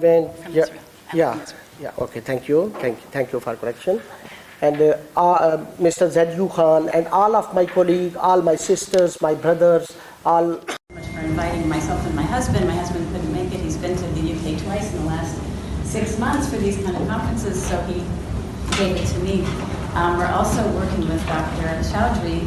event. From Yeah, Israel. yeah, yeah. Okay, thank you for correction. And Mr. Zedyu Khan and all of my colleagues, all my sisters, my brothers, all. For inviting myself and my husband. My husband couldn't make it. He's been to the UK twice in the last 6 months for these kind of conferences, so he gave it to me. We're also working with Dr. Chowdhury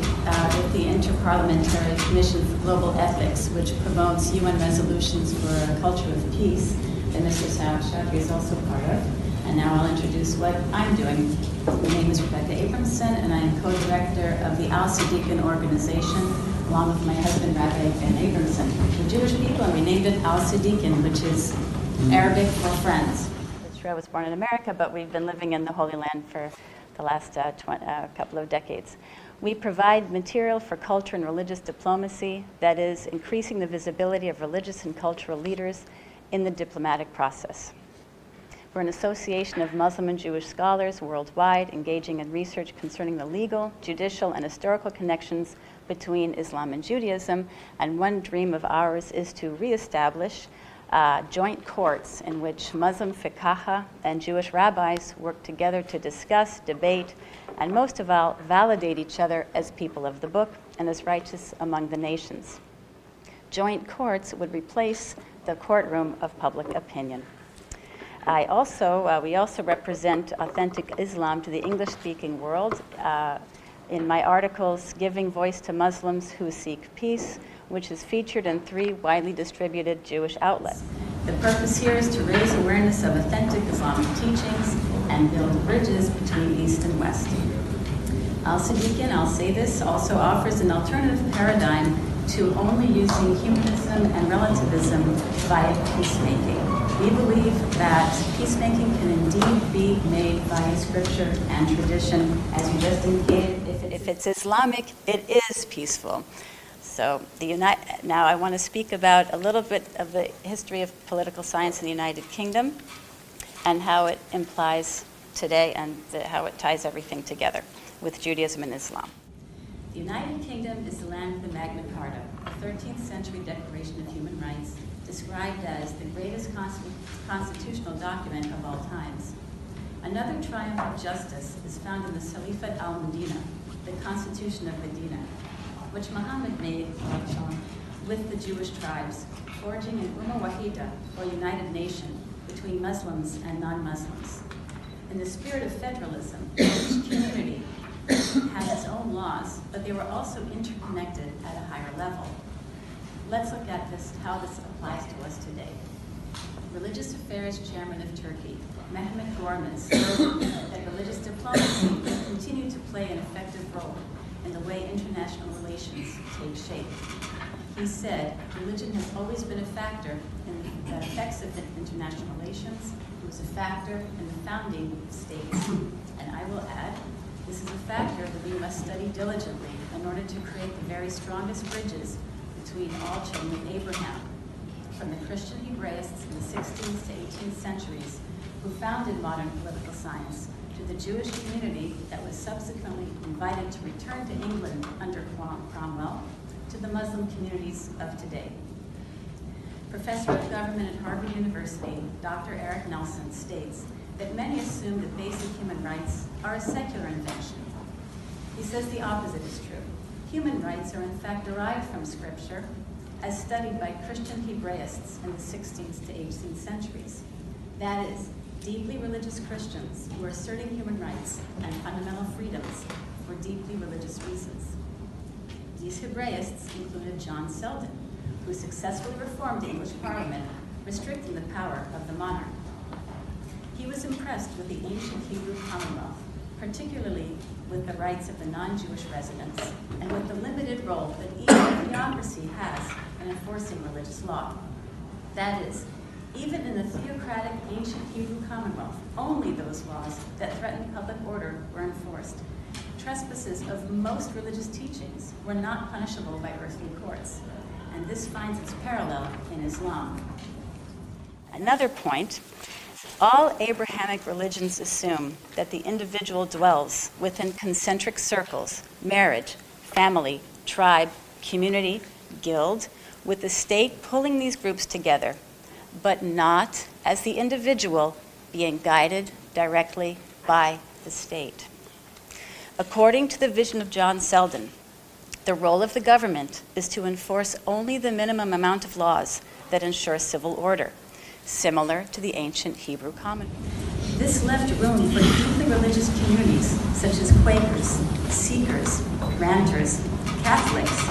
with the Interparliamentary Commission for Global Ethics, which promotes UN resolutions for a culture of peace that Mr. Chowdhury is also part of. And now I'll introduce what I'm doing. My name is Rebecca Abrahamson, and I am co-director of the Sadiqin organization, along with my husband, Rabbi Ben Abrahamson. We're Jewish people, and we named it Sadiqin, which is Arabic for friends. I was born in America, but we've been living in the Holy Land for the last couple of decades. We provide material for culture and religious diplomacy, that is, increasing the visibility of religious and cultural leaders in the diplomatic process. We're an association of Muslim and Jewish scholars worldwide engaging in research concerning the legal, judicial, and historical connections between Islam and Judaism, and one dream of ours is to reestablish joint courts in which Muslim fiqh and Jewish rabbis work together to discuss, debate, and most of all, validate each other as people of the book and as righteous among the nations. Joint courts would replace the courtroom of public opinion. We also represent authentic Islam to the English-speaking world in my articles, Giving Voice to Muslims Who Seek Peace, which is featured in 3 widely distributed Jewish outlets. The purpose here is to raise awareness of authentic Islamic teachings and build bridges between East and West. Sadiqin, I'll say this, also offers an alternative paradigm to only using humanism and relativism via peacemaking. We believe that peacemaking can indeed be made via scripture and tradition. As you just indicated, if it's Islamic, it is peaceful. So now I want to speak about a little bit of the history of political science in the United Kingdom and how it implies today and how it ties everything together with Judaism and Islam. The United Kingdom is the land of the Magna Carta, a 13th century Declaration of Human Rights described as the greatest constitutional document of all times. Another triumph of justice is found in the Salifat al-Medina, the Constitution of Medina, which Muhammad made with the Jewish tribes, forging an Ummah Wahida, or united nation, between Muslims and non-Muslims. In the spirit of federalism, each community had its own laws, but they were also interconnected at a higher level. Let's look at how this applies to us today. Religious Affairs Chairman of Turkey, Mehmet Gorman, said that religious diplomacy will continue to play an effective role in the way international relations take shape. He said, religion has always been a factor in the effects of international relations. It was a factor in the founding of states. And I will add, this is a factor that we must study diligently in order to create the very strongest bridges between all children of Abraham, from the Christian Hebraists in the 16th to 18th centuries who founded modern political science, to the Jewish community that was subsequently invited to return to England under Cromwell, to the Muslim communities of today. Professor of Government at Harvard University, Dr. Eric Nelson, states that many assume that basic human rights are a secular invention. He says the opposite is true. Human rights are in fact derived from Scripture, as studied by Christian Hebraists in the 16th to 18th centuries. That is, deeply religious Christians who are asserting human rights and fundamental freedoms for deeply religious reasons. These Hebraists included John Selden, who successfully reformed the English Parliament, restricting the power of the monarch. He was impressed with the ancient Hebrew Commonwealth, particularly with the rights of the non-Jewish residents, and with the limited role that even theocracy has in enforcing religious law. That is, even in the theocratic ancient Hebrew Commonwealth, only those laws that threatened public order were enforced. Trespasses of most religious teachings were not punishable by earthly courts, and this finds its parallel in Islam. Another point, all Abrahamic religions assume that the individual dwells within concentric circles, marriage, family, tribe, community, guild, with the state pulling these groups together, but not as the individual being guided directly by the state. According to the vision of John Selden, the role of the government is to enforce only the minimum amount of laws that ensure civil order, similar to the ancient Hebrew Commonwealth. This left room for deeply religious communities such as Quakers, Seekers, Ranters, Catholics.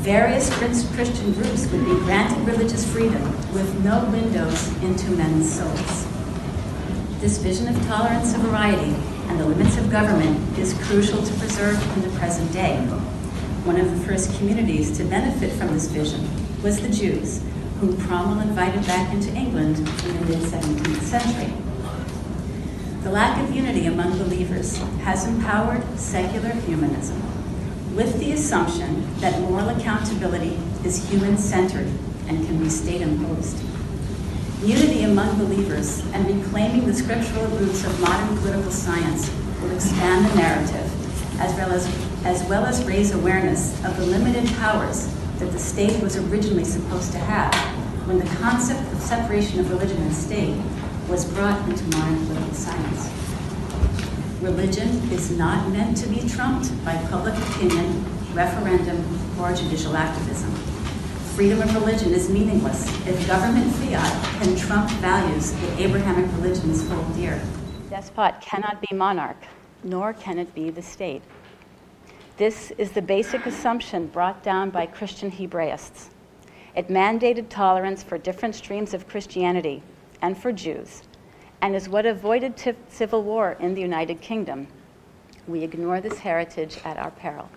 Various Christian groups would be granted religious freedom with no windows into men's souls. This vision of tolerance and variety and the limits of government is crucial to preserve in the present day. One of the first communities to benefit from this vision was the Jews, whom Cromwell invited back into England in the mid-17th century. The lack of unity among believers has empowered secular humanism, with the assumption that moral accountability is human-centered and can be state-imposed. Unity among believers and reclaiming the scriptural roots of modern political science will expand the narrative, as well as raise awareness of the limited powers that the state was originally supposed to have when the concept of separation of religion and state was brought into modern political science. Religion is not meant to be trumped by public opinion, referendum, or judicial activism. Freedom of religion is meaningless if government fiat can trump values that Abrahamic religions hold dear. Despot cannot be monarch, nor can it be the state. This is the basic assumption brought down by Christian Hebraists. It mandated tolerance for different streams of Christianity and for Jews, and is what avoided civil war in the United Kingdom. We ignore this heritage at our peril.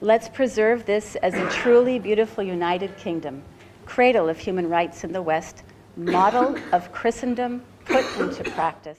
Let's preserve this as a truly beautiful United Kingdom, cradle of human rights in the West, model of Christendom put into practice.